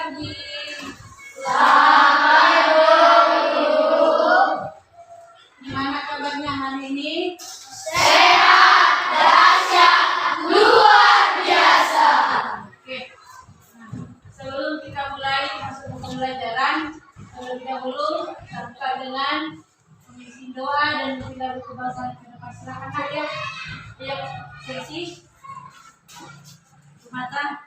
pagi. Selamat pagi. Gimana kabarnya hari ini? Sehat, dahsyat, luar biasa. Oke. Nah, sebelum kita mulai masuk ke pembelajaran, terlebih dahulu kita buka dengan mengisi doa dan kita berkebangsaan kita pasrahkan aja. Ayo, sesi. Mata.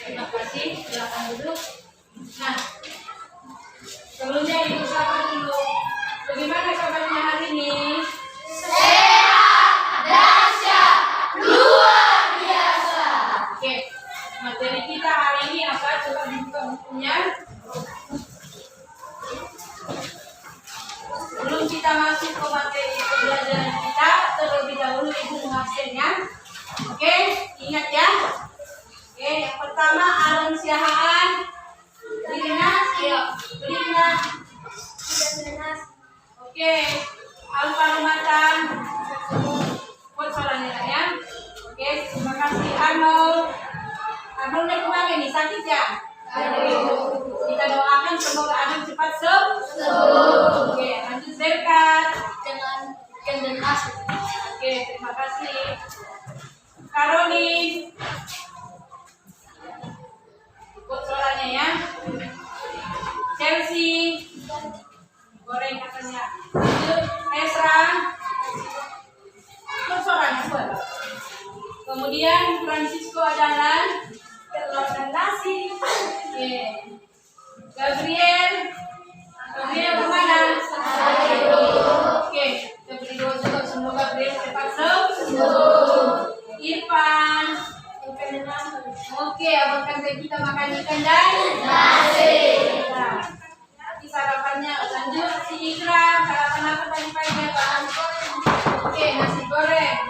Terima kasih, silakan duduk. Nah, sebelumnya ibu sapa dulu. Bagaimana kabarnya hari ini? Sehat, dahsyat, luar biasa. Oke, materi kita hari ini apa? Coba dibuka bukunya. Sebelum kita masuk ke materi pembelajaran kita, terlebih dahulu ibu mengabsennya. Oke, ingat ya. Oke, yang pertama Alun Siahaan. Lina. Oke, Alfa Rumatan. Buat soalnya ya. Oke, terima kasih Arnold. Arnold kemana nih? Sakit ya? Kita doakan semoga Arnold cepat sembuh. Oke, lanjut Zerkat. Oke, terima kasih. Karolin. Ikut suaranya ya. Chelsea. Goreng katanya. Lanjut Esra. Ikut suaranya buat. Kemudian Francisco adalah telur dan nasi. Oke. Gabriel kemana? Oke, kita beri doa juga semoga Gabriel cepat sembuh. Irfan. Oke, abang kantor kita makan ikan dan nasi. Nah, nanti sarapannya lanjut si Ikram. Sarapan apa pagi-pagi Bang? Oke, nasi goreng.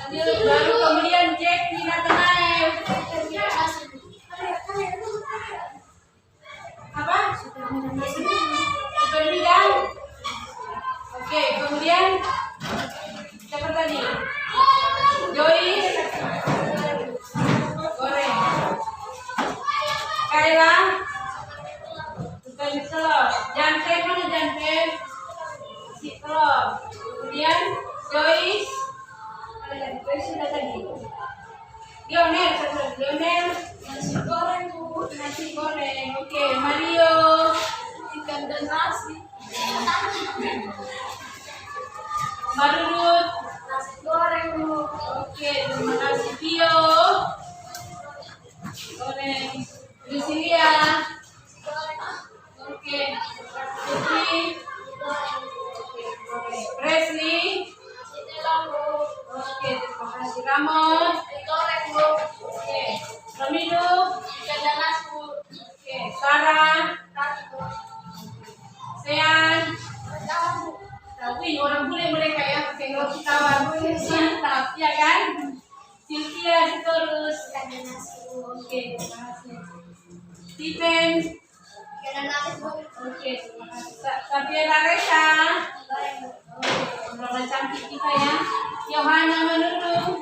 Lanjut baru kemudian Jack tidak naik. Apa? Super bidang. Oke, kemudian siapa tadi? Joyce. Goreng. Kayla. Bukan telur. Janten mana janten? Si telur. Kemudian Joyce. Joyce sudah tadi. Lionel. Nasi goreng bu. Nasi goreng. Oke, Mario. Ikan dan nasi. Marut. Nasi goreng bu. Oke, terima kasih Pio. Goreng. Lucilia. Oke. Putri. Presley. Oke, terima kasih Ramon. Oke. Ramido. Oke, Sarah. Sean. Tapi orang bule mereka ya pakai roti tawar. Mantap, ya kan? Cynthia terus. Oke, terima kasih. Stephen. Oke, terima kasih. Safiera Resa. Orang cantik kita ya. Yohana Menurut.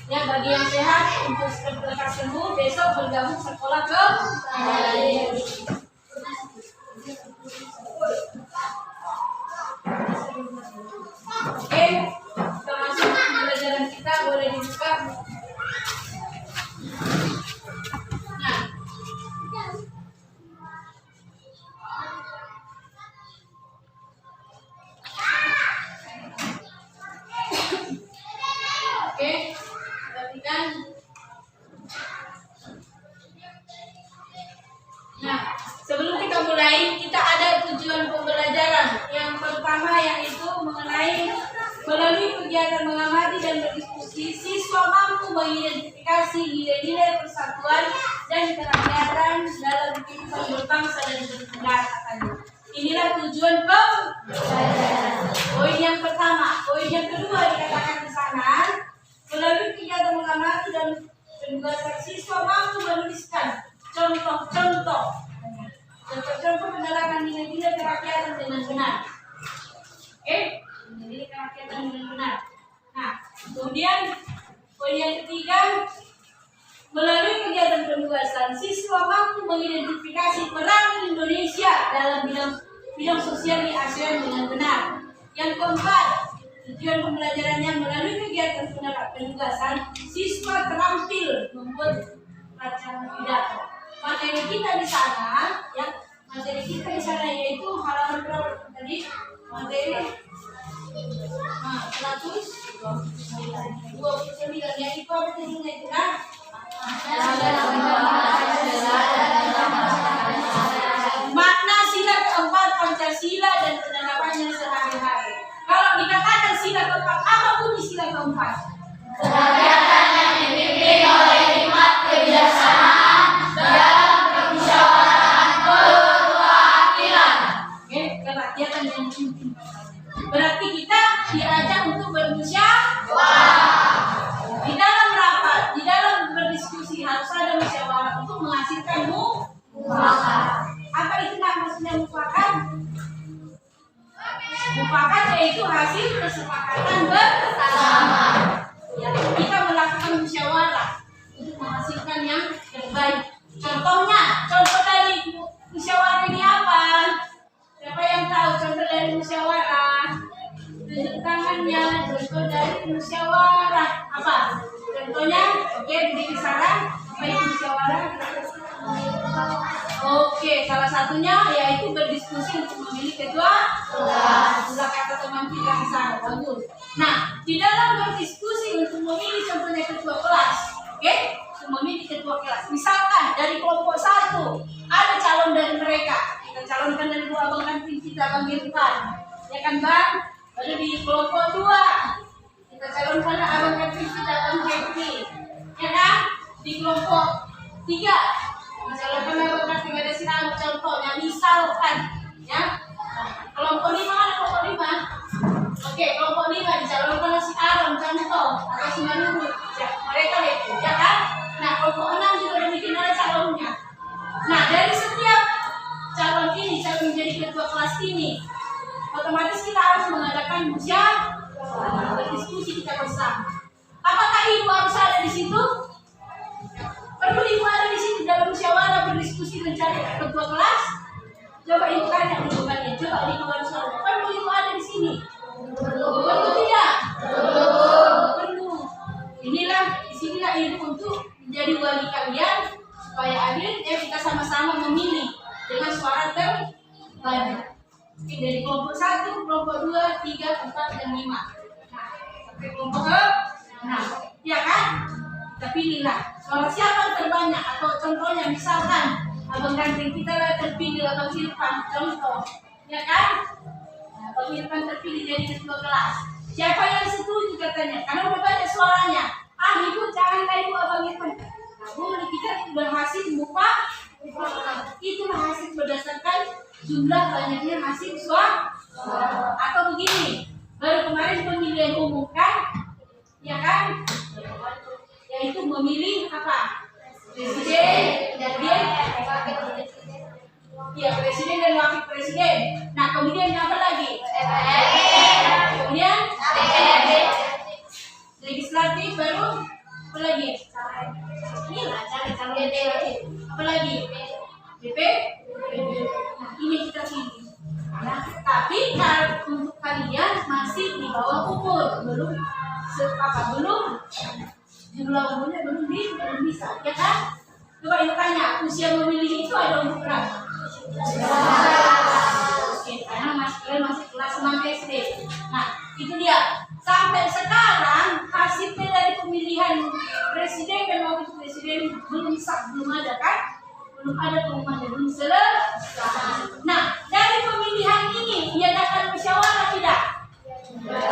Ya, bagi yang sehat untuk lekas sembuh besok bergabung sekolah kembali. Oke, kita masuk ke pembelajaran kita, boleh dibuka. Nah, oke, perhatikan. Nah, sebelum kita mulai, kita ada tujuan pembelajaran. Yang pertama yaitu mengenai melalui kegiatan mengamati dan berdiskusi, siswa mampu mengidentifikasi nilai-nilai persatuan dan kerakyatan dalam kehidupan berbangsa dan bernegara. Inilah tujuan pembelajaran. Poin yang pertama. Poin yang kedua dikatakan di sana, melalui kegiatan mengamati dan penugasan siswa mampu menuliskan contoh-contoh penerapan nilai-nilai kerakyatan dengan benar. Oke, nilai kerakyatan dengan benar. Nah, kemudian poin yang ketiga, melalui kegiatan penugasan siswa mampu mengidentifikasi peran Indonesia dalam bidang sosial di ASEAN dengan benar. Yang keempat, tujuan pembelajarannya melalui kegiatan penugasan siswa terampil membuat rancangan pidato. Materi kita di sana, ya, materi kita di sana yaitu halaman berapa tadi? Materi 129, yaitu apa judulnya itu kan? Makna sila keempat Pancasila dan penerapannya sehari-hari. Kalau dikatakan sila keempat, apa bunyi sila keempat? Kerakyatan yang dipimpin oleh hikmat kebijaksanaan dalam permusyawaratan perwakilan. Oke, kerakyatan yang dipimpin. Berarti kita diajak untuk bermusyawarah. Di dalam rapat, di dalam berdiskusi harus ada musyawarah untuk menghasilkan mufakat. Apa itu maksudnya mufakat? Mufakat yaitu hasil kesepakatan bersama. Ya, kita melakukan musyawarah untuk menghasilkan yang terbaik. Contohnya, contoh dari musyawarah ini apa? Siapa yang tahu contoh dari musyawarah? Tunjuk tangannya. Contoh dari musyawarah apa? Contohnya, oke, beri saran. Apa itu musyawarah? Oke, salah satunya yaitu berdiskusi untuk memilih ketua kelas. Sudah kata teman kita di sana, bagus. Nah, di dalam berdiskusi untuk memilih contohnya ketua kelas, oke, untuk memilih ketua kelas. Misalkan dari kelompok 1 ada calon dari mereka, kita calonkan dari dua abang kantin kita, Bang Irfan, ya kan Bang? Lalu di kelompok 2 kita calonkan abang kantin kita, Bang Happy, ya kan? Di kelompok 3 calonkan abang kantin ada Sinang, contohnya misalkan, ya. Nah, kelompok 5 mana kelompok 5? Oke, kelompok 5 dicalonkan si Aron contoh atau si Manurut, ya, mereka itu, ya kan? Nah, kelompok 6 juga demikian ada calonnya. Nah, dari setiap calon ini, calon menjadi ketua kelas ini, otomatis kita harus mengadakan musyawarah, berdiskusi kita bersama. Apakah ibu harus ada di situ? Perlu ibu ada di situ dalam musyawarah berdiskusi mencari ketua kelas? Coba ibu tanya dulu kalian, coba ibu harus ada. Perlu ibu ada di sini? Perlu tidak? Perlu. Disinilah ibu untuk menjadi wali kalian supaya adil, ya, kita sama-sama memilih dengan suara terbanyak. Oke, dari kelompok 1, kelompok 2, 3, 4, dan 5. Nah, sampai kelompok 6. Ya kan? Kita pilihlah suara siapa yang terbanyak, atau contohnya misalkan abang ganteng kita lah terpilih abang Irfan, contoh, ya kan? Nah, abang Irfan terpilih jadi ketua kelas. Siapa yang setuju katanya? Karena udah banyak suaranya. Ibu janganlah ibu abang Irfan. Nah, boleh kita berhasil mufakat. Itulah hasil berdasarkan jumlah banyaknya hasil suara. Atau begini, baru kemarin pemilihan umum kan, ya kan? Yaitu memilih apa? Presiden, kemudian ya presiden dan wakil presiden. Nah, kemudian apa lagi? Kemudian legislatif, baru lagi? Ini lah calon lagi. Apa lagi? BP. Nah, ini kita pilih. Nah, tapi untuk kalian masih di bawah umur, belum umurnya belum bisa, ya kan? Coba ibu tanya, usia memilih itu ada umur berapa? Oke, karena kalian masih kelas 6 SD. Nah, itu dia. Sampai sekarang hasilnya dari pemilihan presiden dan wakil presiden belum ada kan? Belum ada pengumuman, belum selesai. Nah, dari pemilihan ini diadakan musyawarah tidak?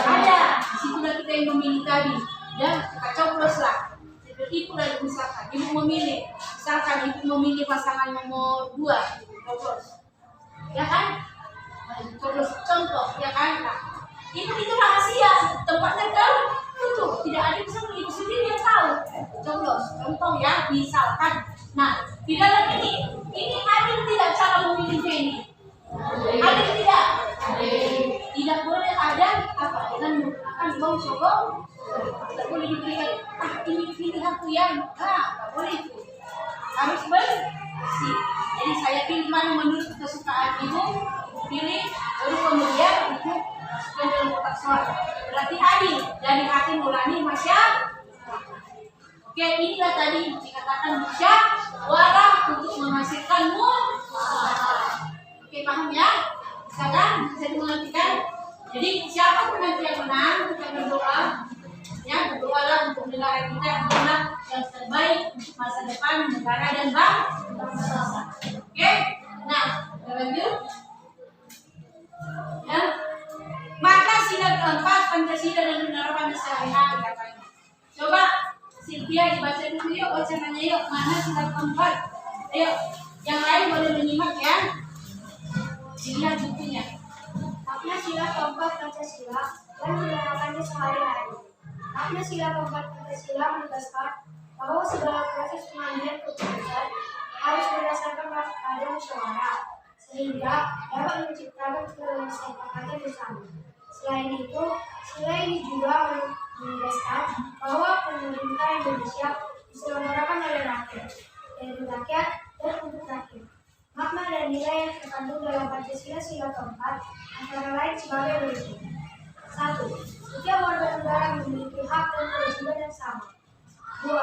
Ada. Disitulah kita yang memilih tadi. Dan kita cobloslah. Ibu dari misalkan, ibu memilih. Misalkan ibu memilih pasangan nomor 2, coblos. Ya kan? Coblos contoh, ya kan? Nah, itu rahasia. Tempatnya tertutup. Tidak ada bisa ibu sendiri yang tahu. Coblos. Contoh ya, misalkan. Nah, di dalam ini adil tidak cara memilihnya ini? Adil tidak? Tidak boleh ada apa dengan menggunakan bom sogok. Tidak boleh diberikan ini pilihanku yang tak boleh itu. Harus bersih. Jadi saya pilih mana menurut kesukaan ibu, pilih baru kemudian ibu masukkan dalam kotak suara. Berarti adil dari hati nurani masyarakat. Oke, inilah tadi dikatakan musyawarah untuk menghasilkan Oke, paham ya? Bisa kan? Bisa dimengertikan? Jadi siapa pun nanti yang menang, kita berdoa. Ya, berdoalah untuk negara kita yang terbaik untuk masa depan negara dan bangsa. Oke? Nah, lanjut. Ya. Maka sila keempat Pancasila dan penerapan sehari-hari katanya. Coba Sylvia dibaca dulu yuk, bacaannya yuk. Mana sila keempat? Ayo, yang lain boleh menyimak ya. Dilihat bukunya. Makna sila keempat Pancasila dan penerapannya sehari-hari. Makna sila keempat Pancasila menegaskan bahwa segala proses pengambilan keputusan harus berdasarkan pada musyawarah sehingga dapat menciptakan kesepakatan bersama. Selain itu, sila ini juga menegaskan bahwa pemerintah Indonesia diselenggarakan oleh rakyat, dari rakyat dan untuk rakyat. Makna dan nilai yang terkandung dalam Pancasila sila keempat antara lain sebagai berikut. 1. Setiap warga negara memiliki hak dan kewajiban yang sama. 2.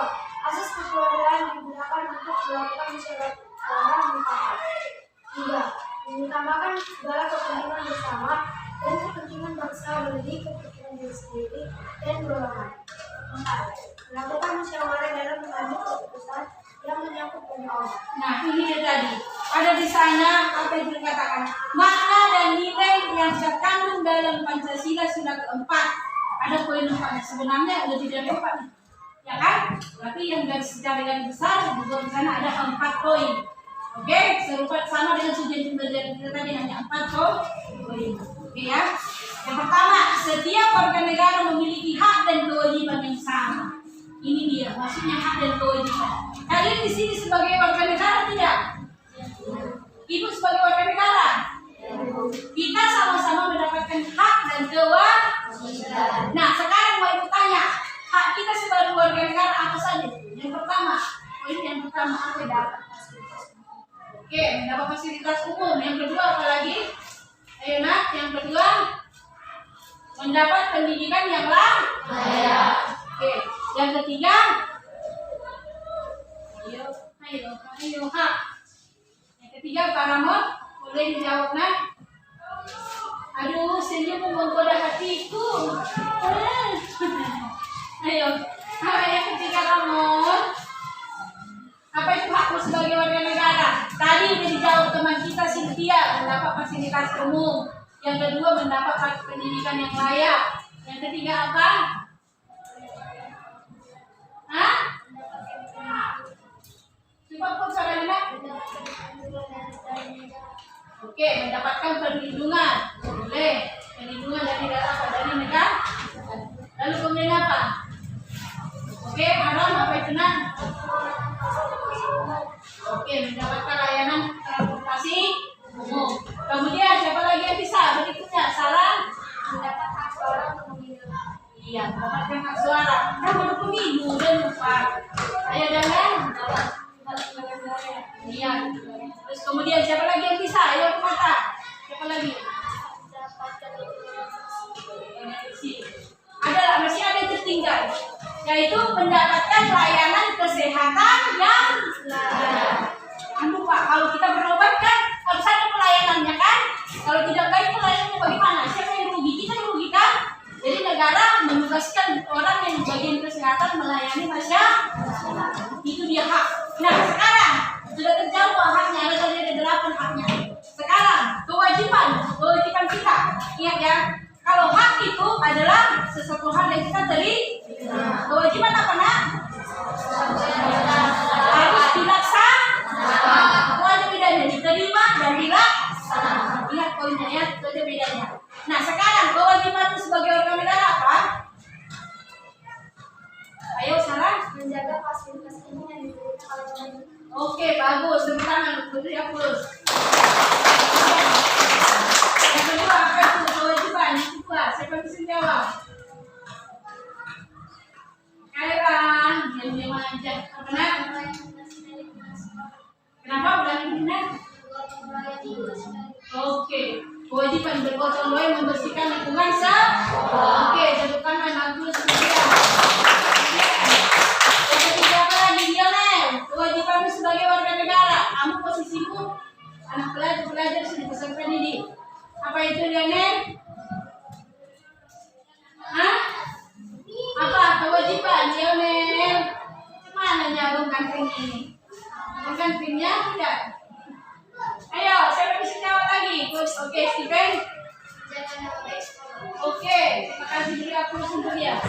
Asas kekeluargaan digunakan untuk melakukan musyawarah mufakat. 3. Mengutamakan segala kepentingan bersama dan kepentingan bangsa melebihi kepentingan diri sendiri dan golongan. 4. Melakukan musyawarah dalam mengambil keputusan yang menyangkut banyak orang. Nah, ini dia tadi. Ada di sana apa yang dikatakan makna dan nilai yang terkandung dalam Pancasila sila keempat. Ada poin 4. Sebenarnya lebih dari 4, ya kan? Tapi yang dari secara yang besar juga di sana ada 4 poin. Oke, serupa sama dengan tujuan pembelajaran kita tadi hanya 4 poin. Oke ya. Yang pertama, setiap warga negara memiliki hak dan kewajiban yang sama. Ini dia, maksudnya hak dan kewajiban. Kalian di sini sebagai warga negara tidak? Ibu sebagai warga negara. Kita sama-sama mendapatkan hak dan kewajiban. Nah, sekarang mau ibu tanya, hak kita sebagai warga negara apa saja? Yang pertama, poin yang pertama apa dapat? Oke, mendapat fasilitas umum. Yang kedua apa lagi? Ayo nak, yang kedua mendapat pendidikan yang layak. Oke, yang ketiga, ayo hak. Yang ketiga paramount, boleh dijawab nak? Aduh, senyum menggoda hatiku. Ayo, apa yang ketiga paramount? Apa itu hakmu sebagai warga negara? Tadi udah dijawab teman kita Cynthia, mendapat fasilitas umum. Yang kedua mendapat pendidikan yang layak. Yang ketiga apa? Hah? Coba kok caranya? Oke, mendapatkan perlindungan. Boleh. Perlindungan dari apa? Dari negara. Lalu kemudian apa? Oke, haram apa itu nak? Oke, mendapatkan layanan transportasi umum. Kemudian siapa lagi yang bisa? Berikutnya, saran mendapat hak suara untuk pemilu. Iya, mendapatkan hak suara. Kan baru pemilu dan lupa. layanan kesehatan yang layak. Aduh Pak, kalau kita berobat kan harus ada pelayanannya kan? Kalau tidak baik pelayanannya bagaimana? Siapa yang rugi? Kita yang rugi kan? Jadi negara menugaskan orang yang bagian kesehatan melayani masyarakat. Itu dia hak. Nah sekarang sudah terjawab haknya, ada 8 haknya. Sekarang kewajiban kita. Ingat ya, kalau hak itu adalah sesuatu hal yang kita terima. Kewajiban apa nak? Harus dilaksanakan. Itu aja bedanya, diterima dan dilaksanakan. Ingat poinnya ya, itu aja bedanya. Nah sekarang kewajiban sebagai warga negara apa? Ayo salah. Menjaga fasilitas umum yang diberikan oleh pemerintah. Oke, bagus. Tepuk tangan untuk ya, Plus. Yang kedua, apa itu kewajiban? Yang kedua, siapa bisa jawab? Kairan, yang aja. Apa nak? Kenapa bulan ini nak? Oke, kewajiban bergotong royong membersihkan lingkungan Oke, tepuk tangan Agus Surya. Yang ketiga apa lagi, Lionel? Kewajiban sebagai warga negara. Kamu posisimu anak pelajar di pesantren ini. Apa itu Lionel? Hah? Apa kewajiban Lionel? Mana nyalung kanting ini? Kantingnya tidak. Ayo, siapa bisa jawab lagi? Oke, Steven. Oke, terima kasih dulu aku untuk dia.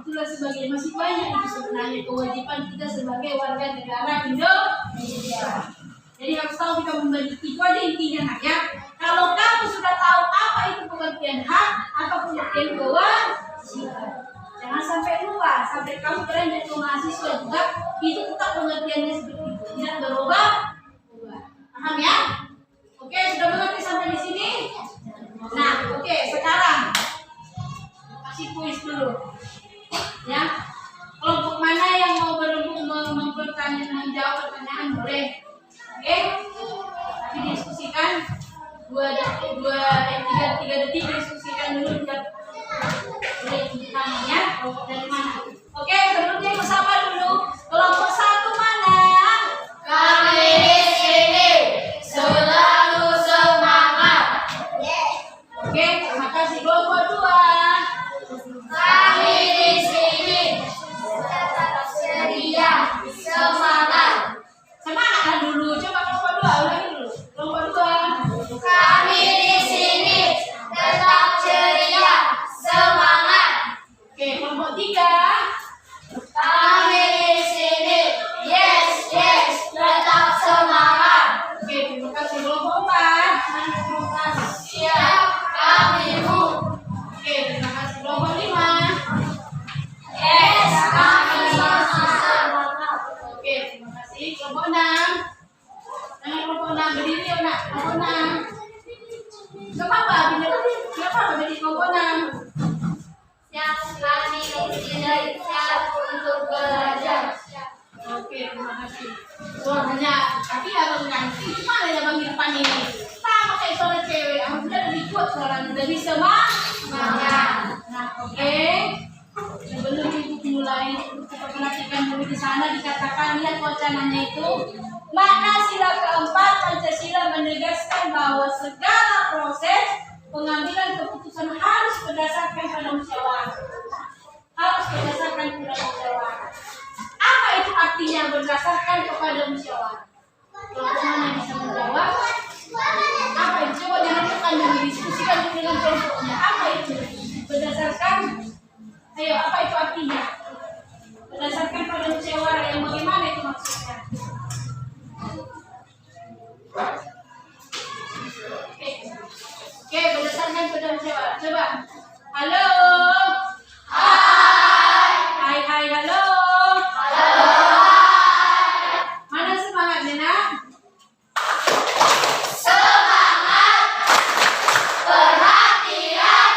Itulah sebagai masih banyak itu sebenarnya kewajiban kita sebagai warga negara Indonesia. Jadi harus tahu kita membagi itu aja intinya nak ya. Kalau kamu sudah tahu apa itu pengertian hak, apa pengertian kewajiban, jangan sampai lupa, sampai kamu keren jadi mahasiswa juga itu tetap pengertiannya seperti itu, tidak berubah. Paham ya? Oke, sudah mengerti sampai di sini? Nah, oke, sekarang kasih kuis dulu. Ya, kelompok mana yang mau menjawab pertanyaan boleh. Oke, tapi diskusikan 3 detik diskusikan dulu namanya dari mana. Oke, sebelumnya bersama dulu kelompok 1 mana? Kami di sini selalu semangat. Oke, terima kasih. Kelompok 2. Kami di sini tetap sedia semangat. Semangat dulu. Coba kelompok 2 ulangi dulu. Kelompok 2. Kami di sini tetap ceria semangat. Oke, kelompok 3. Kami di sini yes tetap semangat. Oke, terima kasih. Kelompok 4. Siap kami Bu. Oke, terima kasih. Kelompok 5. Yes kami semangat. Oke, terima kasih. Kelompok 6. Kelompok 6 berdiri ya nak. Kelompok 6. Gak apa-apa, gak apa-apa berdiri kelompok 6. Siap kami di sini siap untuk belajar. Oke, terima kasih. Suaranya, tapi abang ganti. Gimana ya bang Irfan ini? Sama kayak suara cewek. Abang sudah lebih kuat suaranya, lebih semangat. Nah, oke. Sebelum ibu mulai, kita perhatikan dulu di sana dikatakan lihat wacananya itu. Makna sila keempat Pancasila menegaskan bahwa segala proses pengambilan keputusan harus berdasarkan pada musyawarah. Harus berdasarkan pada musyawarah. Apa itu artinya berdasarkan kepada musyawarah? Kelompok mana yang bisa menjawab? Apa itu? Coba dilakukan dulu, diskusikan dulu dengan kelompoknya. Apa itu? Berdasarkan, ayo apa itu artinya? Berdasarkan pada musyawarah yang bagaimana itu maksudnya? Oke, berdasarkan pada musyawarah. Coba. Halo. Hai, halo. Mana semangatnya nak? Semangat, perhatian,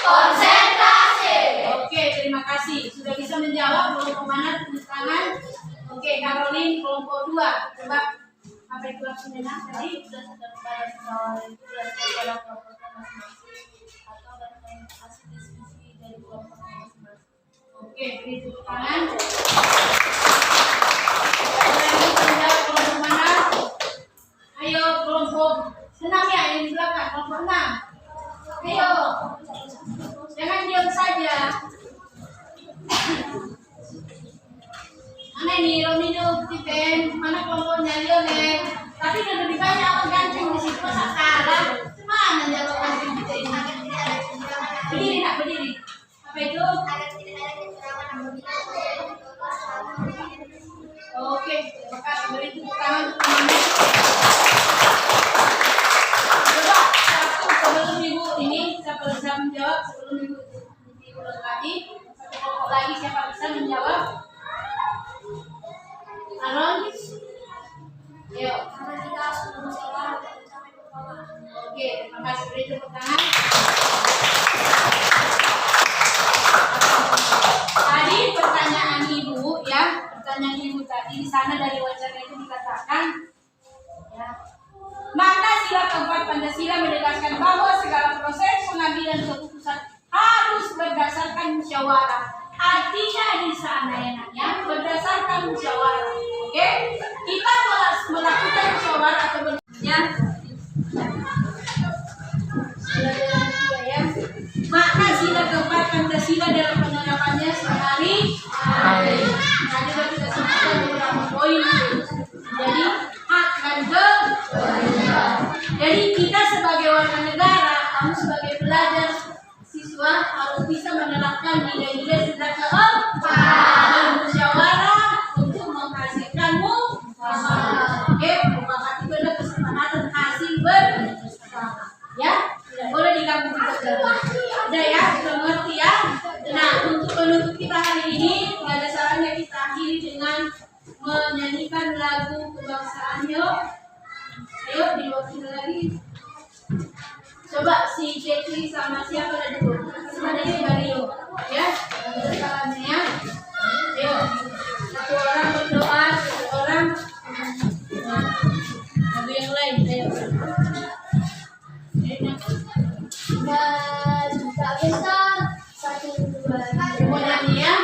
konsentrasi. Oke, terima kasih. Sudah bisa menjawab kelompok mana tulis tangan? Oke, Caroline kelompok 2. Coba apa itu artinya nak tadi? Sudah pada itu kelompoknya masing-masing atau hasil diskusi dari kelompok masing-masing. Oke, beri tepuk tangan. Lagi menjawab kelompok mana? Ayo kelompok 6 ya, yang di belakang kelompok 6. Ayo, jangan diam saja. Mana ini Romino Tipen? Mana kelompoknya Lionel? Tapi udah lebih banyak orang ganteng di situ, masa kalah? Mana jawaban kita ini? Berdiri nak berdiri. Apa itu? Oke, terima kasih. Beri tepuk tangan untuk teman-teman. Coba satu sebelum ibu ini siapa bisa menjawab sebelum ibu lagi? Satu kelompok lagi siapa bisa menjawab? Aron? Yuk. Oke, terima kasih. Beri tepuk tangan. Tadi pertanyaan ibu ya, pertanyaan ibu tadi di sana dari wawancara itu dikatakan, ya, maka sila keempat Pancasila menegaskan bahwa segala proses pengambilan keputusan harus berdasarkan musyawarah. Artinya di sana ya, berdasarkan musyawarah. Oke, kita melakukan musyawarah atau ya. Maka sila keempat Pancasila dalam penerapannya sehari. Tadi sudah kita sebutkan beberapa poin. Jadi hak dan kewajiban. Jadi kita sebagai warga negara, kamu sebagai pelajar, siswa harus bisa menerapkan nilai-nilai sila keempat bermusyawarah untuk menghasilkanmu. Oke, mufakat itu adalah kesepakatan hasil bersama. Ya, tidak boleh diganggu juga. Udah ya, sudah mengerti ya. Nah, untuk penutup kita hari ini, nggak ada salahnya kita akhiri dengan menyanyikan lagu kebangsaan. Yuk, ayo diwakili lagi. Coba si Jeki sama siapa tadi tuh? Sama si Mario, ya. Ada salahnya ya. Ayo, satu orang berdoa, satu orang lagu yang lain. Ayo. Tak besar, satu dua tiga. Mau nyanyi ya?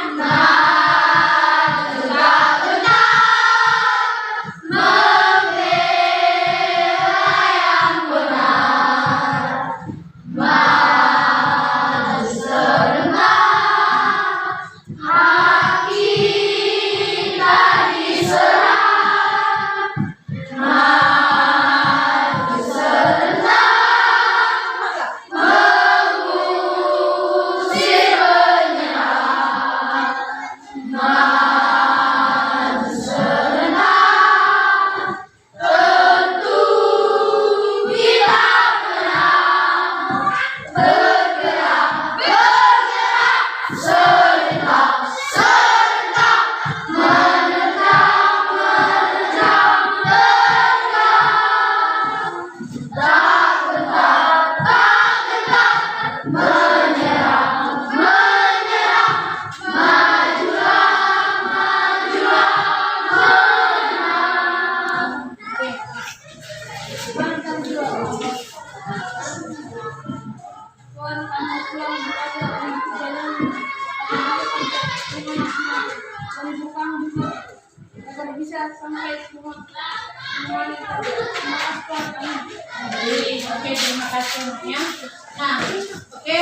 Bisa sampai semua Oke, terima kasih semuanya. Nah, oke.